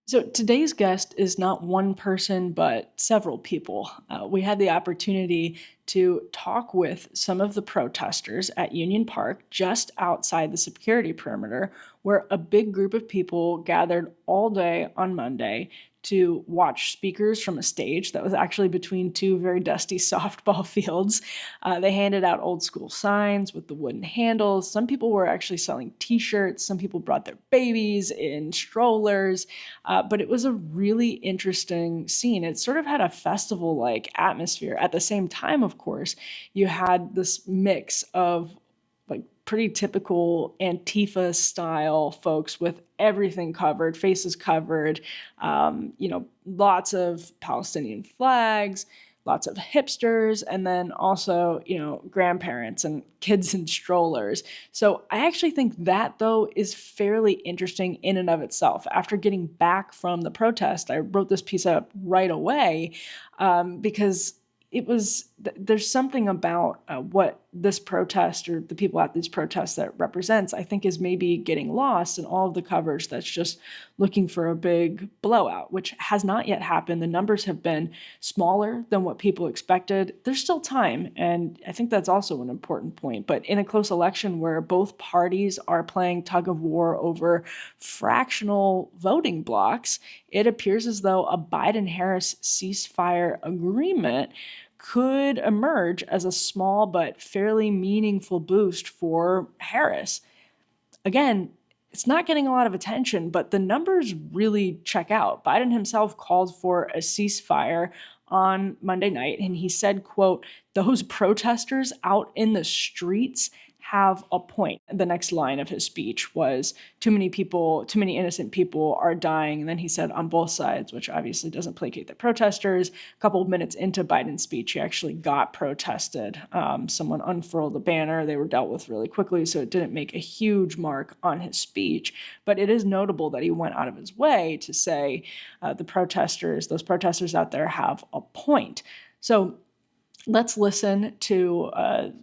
So today's guest is not one person, but several people. We had the opportunity to talk with some of the protesters at Union Park just outside the security perimeter, where a big group of people gathered all day on Monday to watch speakers from a stage that was actually between two very dusty softball fields. They handed out old school signs with the wooden handles. Some people were actually selling T-shirts. Some people brought their babies in strollers. But it was a really interesting scene. It sort of had a festival like atmosphere. At the same time, of course, you had this mix of like pretty typical Antifa style folks with everything covered, faces covered, lots of Palestinian flags, lots of hipsters, and then also, grandparents and kids in strollers. So I actually think that, though, is fairly interesting in and of itself. After getting back from the protest, I wrote this piece up right away because there's something about what this protest or the people at these protests that represents, I think, is maybe getting lost in all of the coverage that's just looking for a big blowout, which has not yet happened. The numbers have been smaller than what people expected. There's still time, and I think that's also an important point. But in a close election where both parties are playing tug of war over fractional voting blocks, it appears as though a Biden-Harris ceasefire agreement could emerge as a small but fairly meaningful boost for Harris. Again, it's not getting a lot of attention, but the numbers really check out. Biden himself called for a ceasefire on Monday night, and he said, quote, "Those protesters out in the streets have a point." The next line of his speech was, too many innocent people are dying. And then he said, on both sides, which obviously doesn't placate the protesters. A couple of minutes into Biden's speech, he actually got protested. Someone unfurled a banner. They were dealt with really quickly, so it didn't make a huge mark on his speech. But it is notable that he went out of his way to say those protesters out there have a point. So let's listen to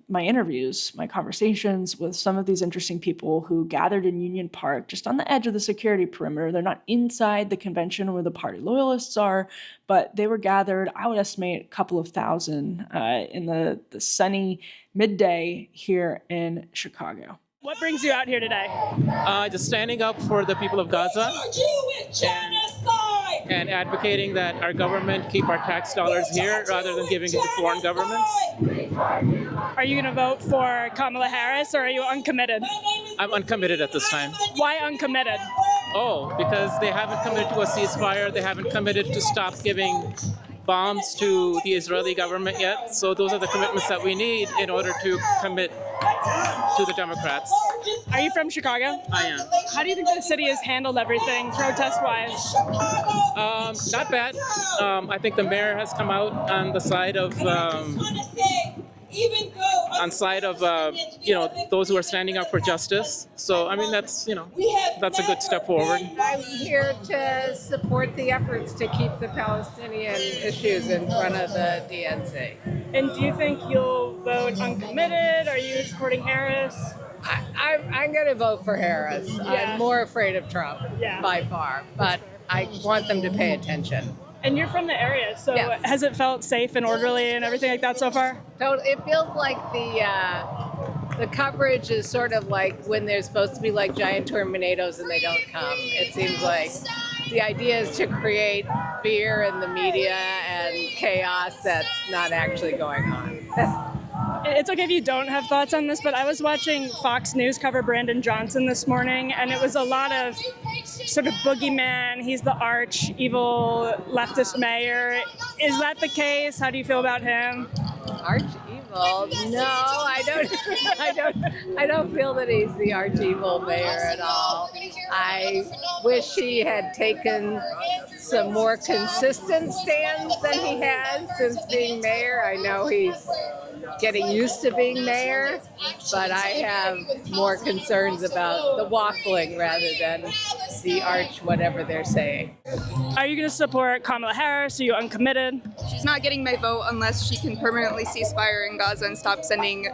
my interviews, my conversations with some of these interesting people who gathered in Union Park, just on the edge of the security perimeter. They're not inside the convention where the party loyalists are, but they were gathered, I would estimate, a couple of thousand in the sunny midday here in Chicago. What brings you out here today? Just standing up for the people of Gaza and advocating that our government keep our tax dollars here rather than giving it to foreign governments. Are you going to vote for Kamala Harris, or are you uncommitted? I'm uncommitted at this time. Why uncommitted? Oh, because they haven't committed to a ceasefire. They haven't committed to stop giving bombs to the Israeli government yet. So those are the commitments that we need in order to commit to the Democrats. Are you from Chicago? I am. How do you think the city has handled everything protest-wise? Not bad. I think the mayor has come out on the side of those who are standing up for justice. So I mean that's a good step forward. I'm here to support the efforts to keep the Palestinian issues in front of the DNC. And do you think you'll vote uncommitted? Are you supporting Harris? I'm going to vote for Harris. Yeah. I'm more afraid of Trump by far, but I want them to pay attention. And you're from the area, so Yes. Has it felt safe and orderly and everything like that so far? It feels like the coverage is sort of like when there's supposed to be like giant tornadoes and they don't come. It seems like the idea is to create fear in the media and chaos that's not actually going on. It's okay if you don't have thoughts on this, but I was watching Fox News cover Brandon Johnson this morning, and it was a lot of sort of boogeyman. He's the arch evil leftist mayor. Is that the case? How do you feel about him? Arch evil? No, I don't feel that he's the arch evil mayor at all. I wish he had taken some more consistent stands than he has since being mayor. I know he's getting used to being mayor, but I have more concerns about the waffling rather than the arch whatever they're saying. Are you going to support Kamala Harris? Are you uncommitted? She's not getting my vote unless she can permanently cease fire in Gaza and stop sending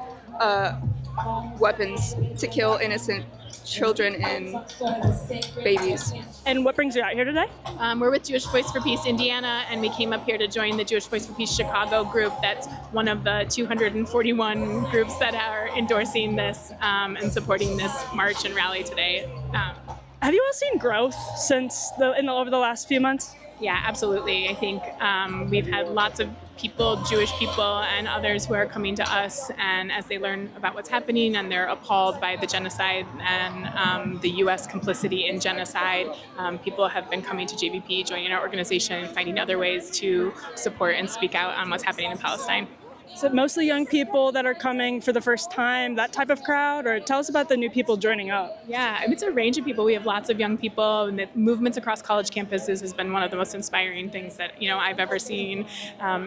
weapons to kill innocent children and babies. And what brings you out here today? We're with Jewish Voice for Peace Indiana, and we came up here to join the Jewish Voice for Peace Chicago group. That's one of the 241 groups that are endorsing this and supporting this march and rally today. Have you all seen growth since over the last few months? Yeah, absolutely. I think we've had lots of people, Jewish people and others who are coming to us, and as they learn about what's happening and they're appalled by the genocide and the U.S. complicity in genocide, people have been coming to JVP, joining our organization, and finding other ways to support and speak out on what's happening in Palestine. Is it mostly young people that are coming for the first time, that type of crowd? Or tell us about the new people joining up. Yeah, it's a range of people. We have lots of young people, and the movements across college campuses has been one of the most inspiring things that I've ever seen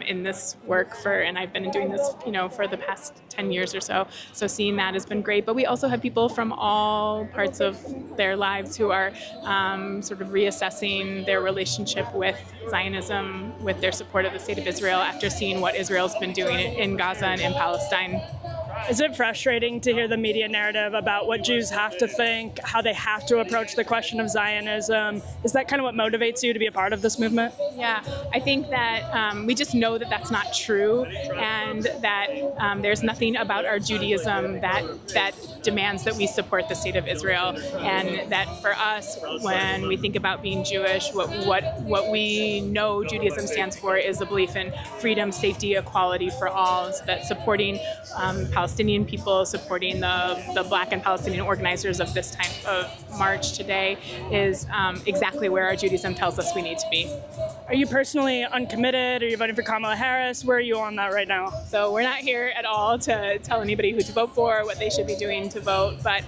in this work and I've been doing this for the past 10 years or so. So seeing that has been great. But we also have people from all parts of their lives who are sort of reassessing their relationship with Zionism, with their support of the state of Israel after seeing what Israel's been doing in Gaza and in Palestine. Is it frustrating to hear the media narrative about what Jews have to think, how they have to approach the question of Zionism? Is that kind of what motivates you to be a part of this movement? Yeah, I think that we just know that that's not true, and that there's nothing about our Judaism that demands that we support the state of Israel, and that for us, when we think about being Jewish, what we know Judaism stands for is a belief in freedom, safety, equality for all. So that supporting Palestinian people, supporting the Black and Palestinian organizers of this type of march today is exactly where our Judaism tells us we need to be. Are you personally uncommitted? Are you voting for Kamala Harris? Where are you on that right now? So we're not here at all to tell anybody who to vote for, what they should be doing to vote. But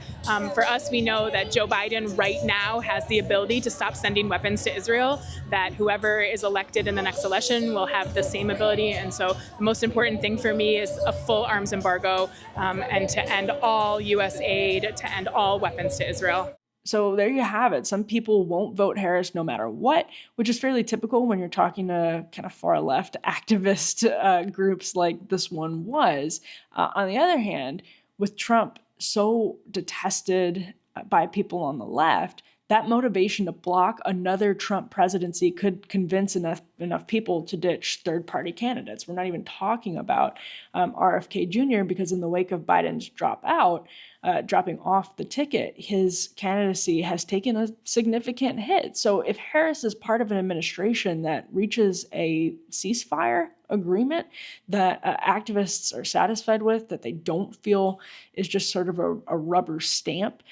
for us, we know that Joe Biden right now has the ability to stop sending weapons to Israel, that whoever is elected in the next election will have the same ability. And so the most important thing for me is a full arms embargo and to end all U.S. aid, to end all weapons to Israel. So there you have it. Some people won't vote Harris no matter what, which is fairly typical when you're talking to kind of far left activist groups like this one was. On the other hand, with Trump so detested by people on the left, that motivation to block another Trump presidency could convince enough people to ditch third-party candidates. We're not even talking about RFK Jr. because in the wake of Biden's dropping off the ticket, his candidacy has taken a significant hit. So if Harris is part of an administration that reaches a ceasefire agreement that activists are satisfied with, that they don't feel is just sort of a rubber stamp,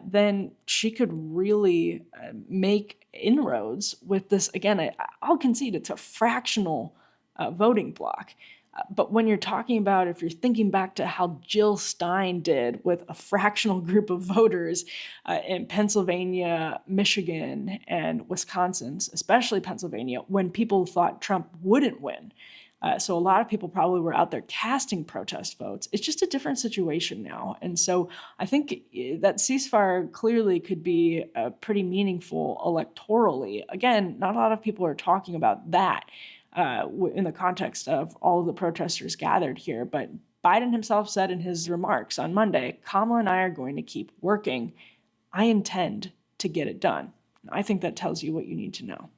then she could really make inroads with this. Again, I'll concede it's a fractional voting bloc. But when you're talking about, if you're thinking back to how Jill Stein did with a fractional group of voters in Pennsylvania, Michigan, and Wisconsin, especially Pennsylvania, when people thought Trump wouldn't win. So a lot of people probably were out there casting protest votes. It's just a different situation now. And so I think that ceasefire clearly could be pretty meaningful electorally. Again, not a lot of people are talking about that in the context of all of the protesters gathered here. But Biden himself said in his remarks on Monday, Kamala and I are going to keep working. I intend to get it done. I think that tells you what you need to know.